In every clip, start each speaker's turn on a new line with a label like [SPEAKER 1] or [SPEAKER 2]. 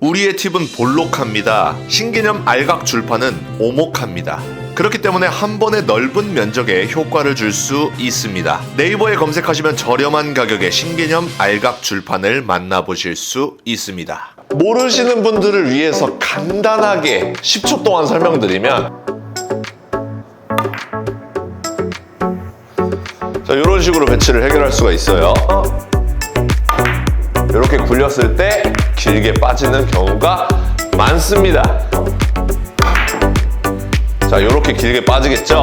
[SPEAKER 1] 우리의 팁은 볼록합니다. 신개념 알각 줄판은 오목합니다. 그렇기 때문에 한 번에 넓은 면적에 효과를 줄 수 있습니다. 네이버에 검색하시면 저렴한 가격의 신개념 알각 줄판을 만나보실 수 있습니다. 모르시는 분들을 위해서 간단하게 10초 동안 설명드리면, 자, 이런 식으로 배치를 해결할 수가 있어요. 이렇게 굴렸을 때 길게 빠지는 경우가 많습니다. 자, 이렇게 길게 빠지겠죠?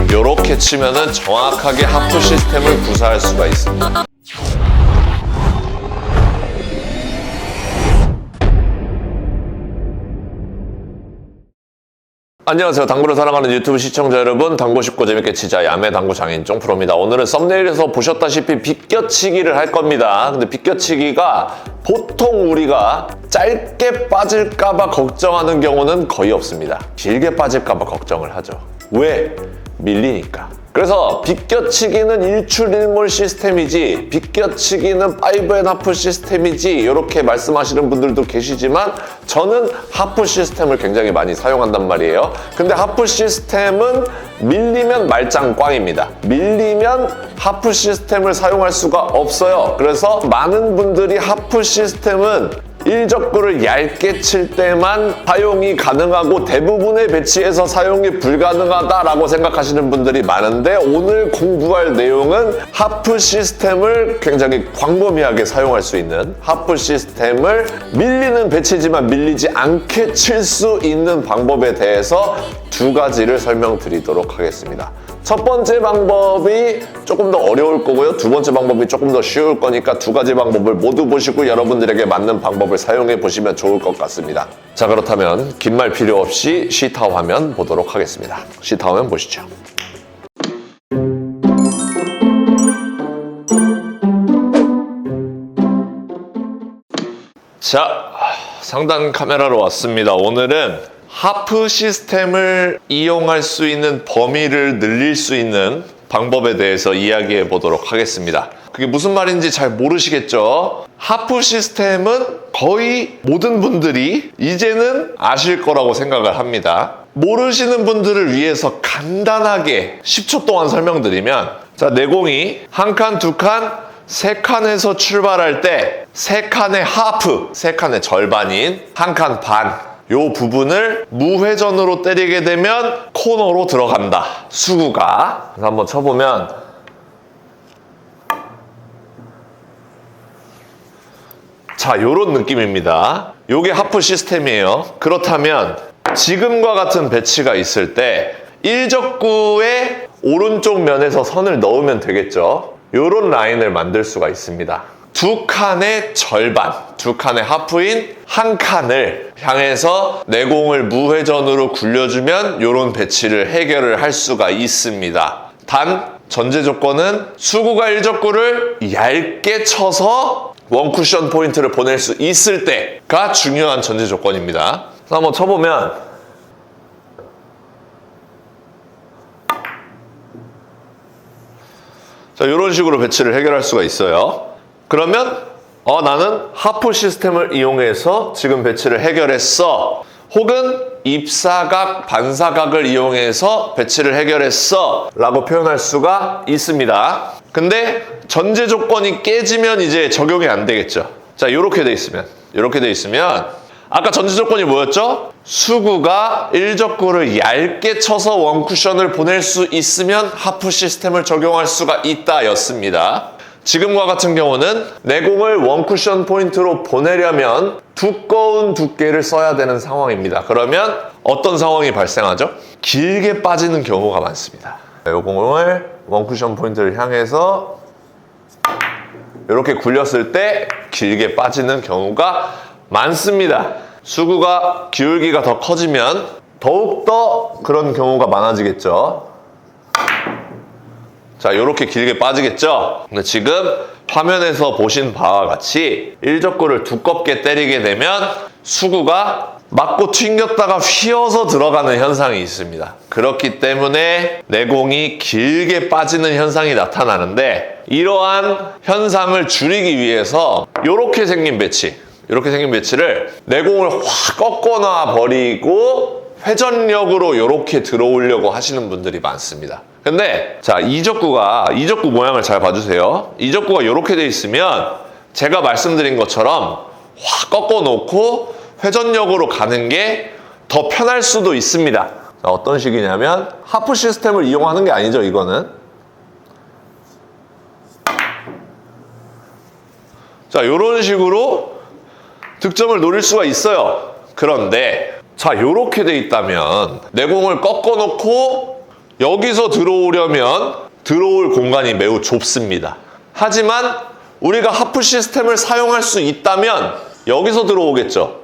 [SPEAKER 1] 이렇게 치면은 정확하게 하프 시스템을 구사할 수가 있습니다. 안녕하세요. 당구를 사랑하는 유튜브 시청자 여러분, 당구 쉽고 재밌게 치자 야매 당구 장인 쫑프로입니다. 오늘은 썸네일에서 보셨다시피 비껴치기를 할 겁니다. 근데 비껴치기가 보통 우리가 짧게 빠질까봐 걱정하는 경우는 거의 없습니다. 길게 빠질까봐 걱정을 하죠. 왜? 밀리니까. 그래서 비껴치기는 일출일몰 시스템이지, 비껴치기는 5&하프 시스템이지, 이렇게 말씀하시는 분들도 계시지만 저는 하프 시스템을 굉장히 많이 사용한단 말이에요. 근데 하프 시스템은 밀리면 말짱 꽝입니다. 밀리면 하프 시스템을 사용할 수가 없어요. 그래서 많은 분들이 하프 시스템은 일적구를 얇게 칠 때만 사용이 가능하고 대부분의 배치에서 사용이 불가능하다라고 생각하시는 분들이 많은데, 오늘 공부할 내용은 하프 시스템을 굉장히 광범위하게 사용할 수 있는, 하프 시스템을 밀리는 배치지만 밀리지 않게 칠 수 있는 방법에 대해서 두 가지를 설명드리도록 하겠습니다. 첫 번째 방법이 조금 더 어려울 거고요. 두 번째 방법이 조금 더 쉬울 거니까 두 가지 방법을 모두 보시고 여러분들에게 맞는 방법을 사용해 보시면 좋을 것 같습니다. 자, 그렇다면 긴 말 필요 없이 시타오 화면 보도록 하겠습니다. 시타오 화면 보시죠. 자, 상단 카메라로 왔습니다. 오늘은 하프 시스템을 이용할 수 있는 범위를 늘릴 수 있는 방법에 대해서 이야기해 보도록 하겠습니다. 그게 무슨 말인지 잘 모르시겠죠? 하프 시스템은 거의 모든 분들이 이제는 아실 거라고 생각을 합니다. 모르시는 분들을 위해서 간단하게 10초 동안 설명드리면, 자, 내공이 한 칸, 두 칸, 세 칸에서 출발할 때 세 칸의 하프, 세 칸의 절반인 한 칸 반, 요 부분을 무회전으로 때리게 되면 코너로 들어간다. 수구가. 그래서 한번 쳐보면, 자, 요런 느낌입니다. 요게 하프 시스템이에요. 그렇다면 지금과 같은 배치가 있을 때 일적구의 오른쪽 면에서 선을 넣으면 되겠죠. 요런 라인을 만들 수가 있습니다. 두 칸의 절반, 두 칸의 하프인 한 칸을 향해서 내공을 무회전으로 굴려주면 이런 배치를 해결을 할 수가 있습니다. 단, 전제 조건은 수구가 일적구를 얇게 쳐서 원쿠션 포인트를 보낼 수 있을 때가 중요한 전제 조건입니다. 그래서 한번 쳐보면, 자, 이런 식으로 배치를 해결할 수가 있어요. 그러면 나는 하프 시스템을 이용해서 지금 배치를 해결했어. 혹은 입사각, 반사각을 이용해서 배치를 해결했어 라고 표현할 수가 있습니다. 근데 전제 조건이 깨지면 이제 적용이 안 되겠죠. 자, 이렇게 돼 있으면 아까 전제 조건이 뭐였죠? 수구가 일적구를 얇게 쳐서 원쿠션을 보낼 수 있으면 하프 시스템을 적용할 수가 있다 였습니다. 지금과 같은 경우는 내공을 원쿠션 포인트로 보내려면 두꺼운 두께를 써야 되는 상황입니다. 그러면 어떤 상황이 발생하죠? 길게 빠지는 경우가 많습니다. 이 공을 원쿠션 포인트를 향해서 이렇게 굴렸을 때 길게 빠지는 경우가 많습니다. 수구가 기울기가 더 커지면 더욱더 그런 경우가 많아지겠죠. 자, 이렇게 길게 빠지겠죠? 근데 지금 화면에서 보신 바와 같이 일적구를 두껍게 때리게 되면 수구가 맞고 튕겼다가 휘어서 들어가는 현상이 있습니다. 그렇기 때문에 내공이 길게 빠지는 현상이 나타나는데, 이러한 현상을 줄이기 위해서 이렇게 생긴 배치를 내공을 확 꺾어놔 버리고 회전력으로 이렇게 들어오려고 하시는 분들이 많습니다. 근데 자, 이적구 모양을 잘 봐주세요. 이적구가 이렇게 돼 있으면 제가 말씀드린 것처럼 확 꺾어 놓고 회전력으로 가는 게 더 편할 수도 있습니다. 자, 어떤 식이냐면 하프 시스템을 이용하는 게 아니죠. 이거는 자, 이런 식으로 득점을 노릴 수가 있어요. 그런데 자, 이렇게 돼 있다면 내공을 꺾어 놓고 여기서 들어오려면 들어올 공간이 매우 좁습니다. 하지만 우리가 하프 시스템을 사용할 수 있다면 여기서 들어오겠죠.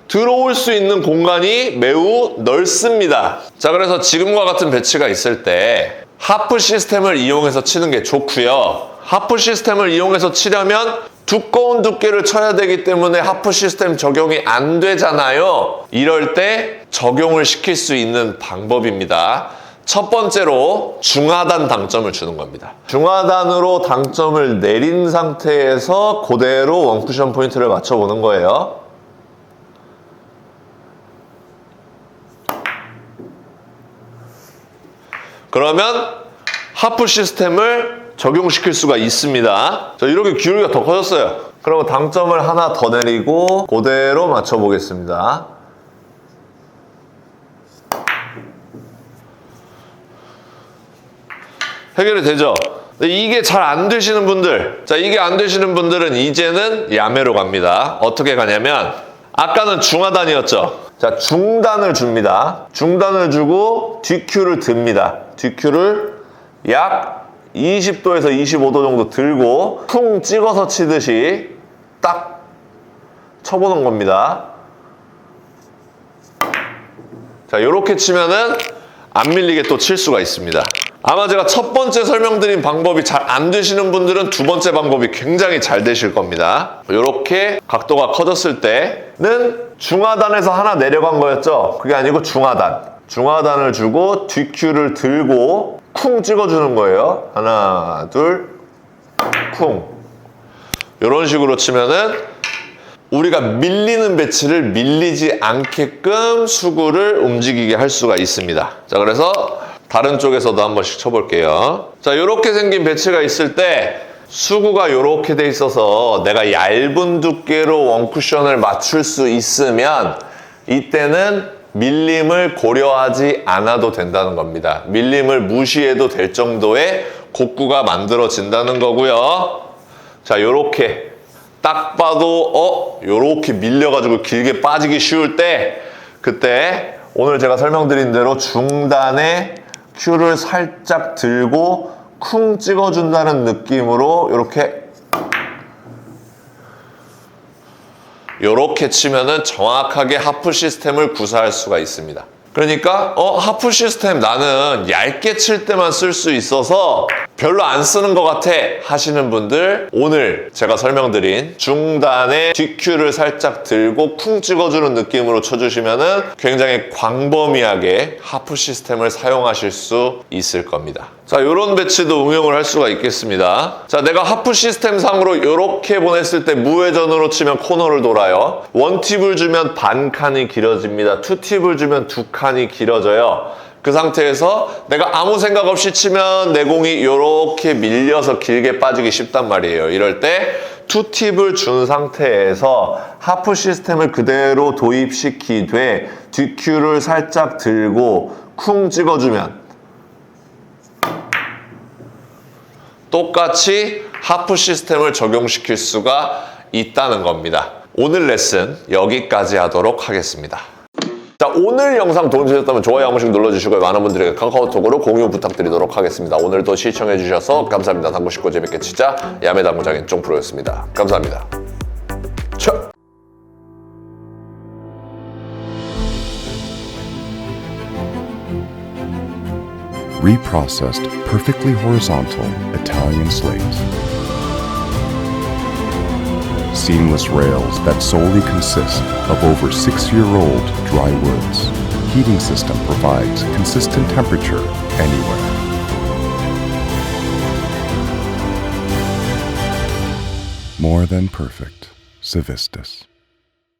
[SPEAKER 1] 들어올 수 있는 공간이 매우 넓습니다. 자, 그래서 지금과 같은 배치가 있을 때 하프 시스템을 이용해서 치는 게 좋고요. 하프 시스템을 이용해서 치려면 두꺼운 두께를 쳐야 되기 때문에 하프 시스템 적용이 안 되잖아요. 이럴 때 적용을 시킬 수 있는 방법입니다. 첫 번째로 중하단 당점을 주는 겁니다. 중하단으로 당점을 내린 상태에서 그대로 원쿠션 포인트를 맞춰보는 거예요. 그러면 하프 시스템을 적용시킬 수가 있습니다. 자, 이렇게 기울기가 더 커졌어요. 그러면 당점을 하나 더 내리고 그대로 맞춰보겠습니다. 해결이 되죠? 이게 잘 안 되시는 분들, 자, 이게 안 되시는 분들은 이제는 야매로 갑니다. 어떻게 가냐면 아까는 중하단이었죠? 자, 중단을 줍니다. 중단을 주고 뒷큐를 듭니다. 뒷큐를 약 20도에서 25도 정도 들고 퉁 찍어서 치듯이 딱 쳐보는 겁니다. 자, 이렇게 치면은 안 밀리게 또 칠 수가 있습니다. 아마 제가 첫 번째 설명드린 방법이 잘 안 되시는 분들은 두 번째 방법이 굉장히 잘 되실 겁니다. 이렇게 각도가 커졌을 때는 중하단에서 하나 내려간 거였죠. 그게 아니고 중하단을 주고 뒷큐를 들고 쿵 찍어주는 거예요. 하나, 둘, 쿵. 이런 식으로 치면은 우리가 밀리는 배치를 밀리지 않게끔 수구를 움직이게 할 수가 있습니다. 자, 그래서 다른 쪽에서도 한 번씩 쳐볼게요. 자, 이렇게 생긴 배치가 있을 때 수구가 이렇게 돼 있어서 내가 얇은 두께로 원쿠션을 맞출 수 있으면 이때는 밀림을 고려하지 않아도 된다는 겁니다. 밀림을 무시해도 될 정도의 곡구가 만들어진다는 거고요. 자, 요렇게 딱 봐도 요렇게 밀려가지고 길게 빠지기 쉬울 때, 그때 오늘 제가 설명드린 대로 중단에 큐를 살짝 들고 쿵 찍어준다는 느낌으로 요렇게 치면은 정확하게 하프 시스템을 구사할 수가 있습니다. 그러니까 하프 시스템 나는 얇게 칠 때만 쓸 수 있어서 별로 안 쓰는 것 같아 하시는 분들, 오늘 제가 설명드린 중단에 뒷큐를 살짝 들고 쿵 찍어주는 느낌으로 쳐주시면은 굉장히 광범위하게 하프 시스템을 사용하실 수 있을 겁니다. 자, 이런 배치도 응용을 할 수가 있겠습니다. 자, 내가 하프 시스템 상으로 이렇게 보냈을 때 무회전으로 치면 코너를 돌아요. 원팁을 주면 반 칸이 길어집니다. 투팁을 주면 두 칸이 길어져요. 그 상태에서 내가 아무 생각 없이 치면 내공이 이렇게 밀려서 길게 빠지기 쉽단 말이에요. 이럴 때 투팁을 준 상태에서 하프 시스템을 그대로 도입시키되 뒷큐를 살짝 들고 쿵 찍어주면 똑같이 하프 시스템을 적용시킬 수가 있다는 겁니다. 오늘 레슨 여기까지 하도록 하겠습니다. 자, 오늘 영상 도움 주셨다면 좋아요 한 번씩 눌러주시고요. 많은 분들에게 카카오톡으로 공유 부탁드리도록 하겠습니다. 오늘도 시청해주셔서 감사합니다. 당구 쉽고 재밌게 치자 야매 당구장인 쫑프로였습니다. 감사합니다. 차!
[SPEAKER 2] Reprocessed perfectly horizontal Italian slate. seamless rails that solely consist of over 6-year-old dry woods. Heating system provides consistent temperature anywhere. More than perfect. Civistus.